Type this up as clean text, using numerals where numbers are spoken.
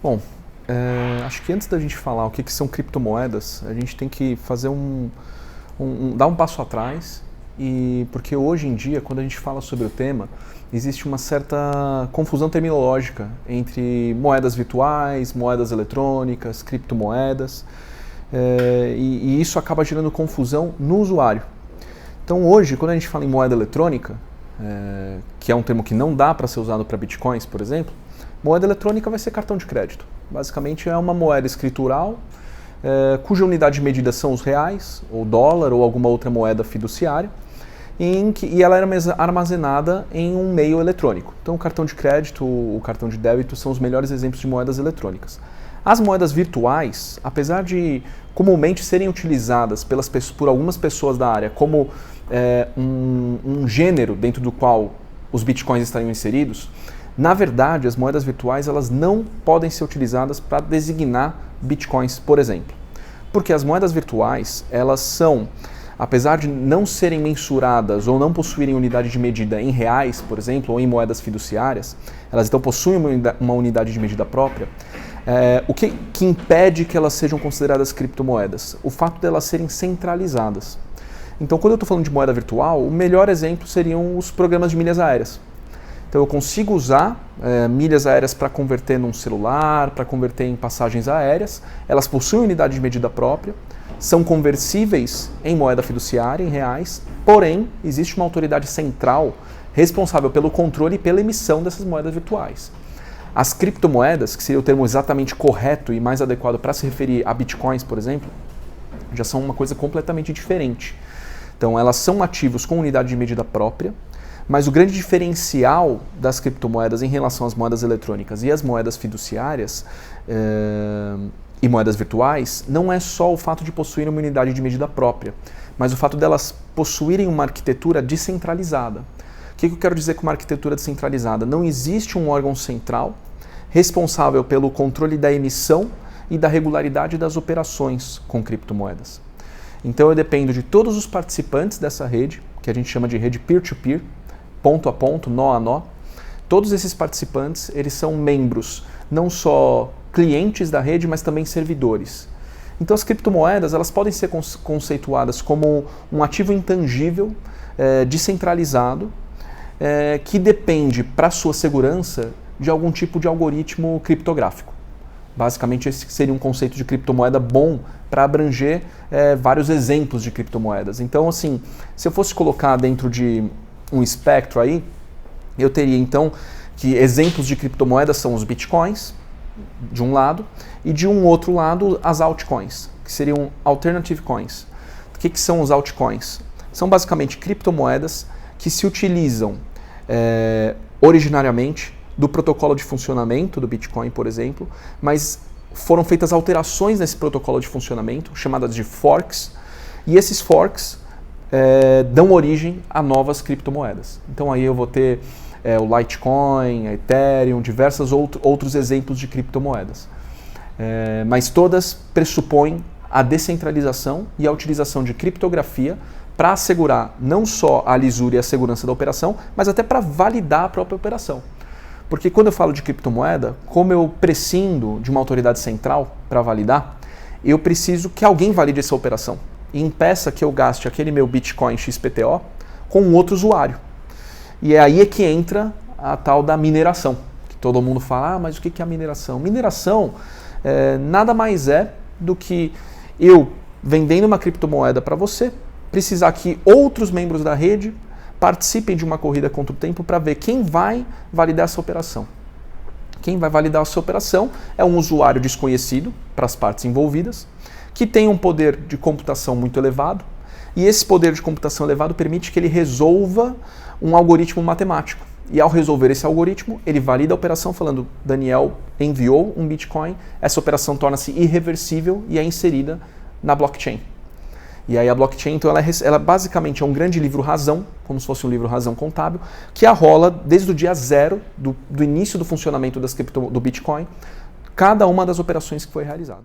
Bom, acho que antes da gente falar o que são criptomoedas, a gente tem que fazer dar um passo atrás, porque hoje em dia, quando a gente fala sobre o tema, existe uma certa confusão terminológica entre moedas virtuais, moedas eletrônicas, criptomoedas, e isso acaba gerando confusão no usuário. Então hoje, quando a gente fala em moeda eletrônica, que é um termo que não dá para ser usado para bitcoins, por exemplo, moeda eletrônica vai ser cartão de crédito. Basicamente é uma moeda escritural, cuja unidade de medida são os reais, ou dólar, ou alguma outra moeda fiduciária, e ela era armazenada em um meio eletrônico. Então o cartão de crédito, o cartão de débito são os melhores exemplos de moedas eletrônicas. As moedas virtuais, apesar de comumente serem utilizadas por algumas pessoas da área como um gênero dentro do qual os bitcoins estariam inseridos, na verdade, as moedas virtuais elas não podem ser utilizadas para designar bitcoins, por exemplo. Porque as moedas virtuais, elas são, apesar de não serem mensuradas ou não possuírem unidade de medida em reais, por exemplo, ou em moedas fiduciárias, elas então possuem uma unidade de medida própria. O que impede que elas sejam consideradas criptomoedas? O fato de elas serem centralizadas. Então, quando eu estou falando de moeda virtual, o melhor exemplo seriam os programas de milhas aéreas. Então eu consigo usar milhas aéreas para converter num celular, para converter em passagens aéreas. Elas possuem unidade de medida própria, são conversíveis em moeda fiduciária, em reais, porém existe uma autoridade central responsável pelo controle e pela emissão dessas moedas virtuais. As criptomoedas, que seria o termo exatamente correto e mais adequado para se referir a bitcoins, por exemplo, já são uma coisa completamente diferente. Então elas são ativos com unidade de medida própria, mas o grande diferencial das criptomoedas em relação às moedas eletrônicas e às moedas fiduciárias e moedas virtuais não é só o fato de possuírem uma unidade de medida própria, mas o fato delas possuírem uma arquitetura descentralizada. O que eu quero dizer com uma arquitetura descentralizada? Não existe um órgão central responsável pelo controle da emissão e da regularidade das operações com criptomoedas. Então eu dependo de todos os participantes dessa rede, que a gente chama de rede peer-to-peer, ponto a ponto, nó a nó. Todos esses participantes, eles são membros, não só clientes da rede, mas também servidores. Então as criptomoedas, elas podem ser conceituadas como um ativo intangível, descentralizado, que depende, para sua segurança, de algum tipo de algoritmo criptográfico. Basicamente esse seria um conceito de criptomoeda bom para abranger vários exemplos de criptomoedas. Então assim, se eu fosse colocar dentro de um espectro aí, eu teria então que exemplos de criptomoedas são os bitcoins, de um lado, e de um outro lado as altcoins, que seriam alternative coins. O que são os altcoins? São basicamente criptomoedas que se utilizam originariamente do protocolo de funcionamento do Bitcoin, por exemplo, mas foram feitas alterações nesse protocolo de funcionamento, chamadas de forks, e esses forks dão origem a novas criptomoedas. Então aí eu vou ter o Litecoin, a Ethereum, diversos outros exemplos de criptomoedas. Mas todas pressupõem a descentralização e a utilização de criptografia para assegurar não só a lisura e a segurança da operação, mas até para validar a própria operação. Porque quando eu falo de criptomoeda, como eu prescindo de uma autoridade central para validar, eu preciso que alguém valide essa operação e impeça que eu gaste aquele meu Bitcoin XPTO com um outro usuário. E é aí que entra a tal da mineração, que todo mundo fala, mas o que é a mineração? Mineração nada mais é do que eu vendendo uma criptomoeda para você, precisar que outros membros da rede participem de uma corrida contra o tempo para ver quem vai validar essa operação. Quem vai validar essa operação é um usuário desconhecido para as partes envolvidas, que tem um poder de computação muito elevado, e esse poder de computação elevado permite que ele resolva um algoritmo matemático. E ao resolver esse algoritmo, ele valida a operação falando, Daniel enviou um Bitcoin, essa operação torna-se irreversível e é inserida na blockchain. E aí a blockchain, então, ela basicamente é um grande livro-razão, como se fosse um livro-razão contábil, que arrola desde o dia zero, do início do funcionamento do Bitcoin, cada uma das operações que foi realizada.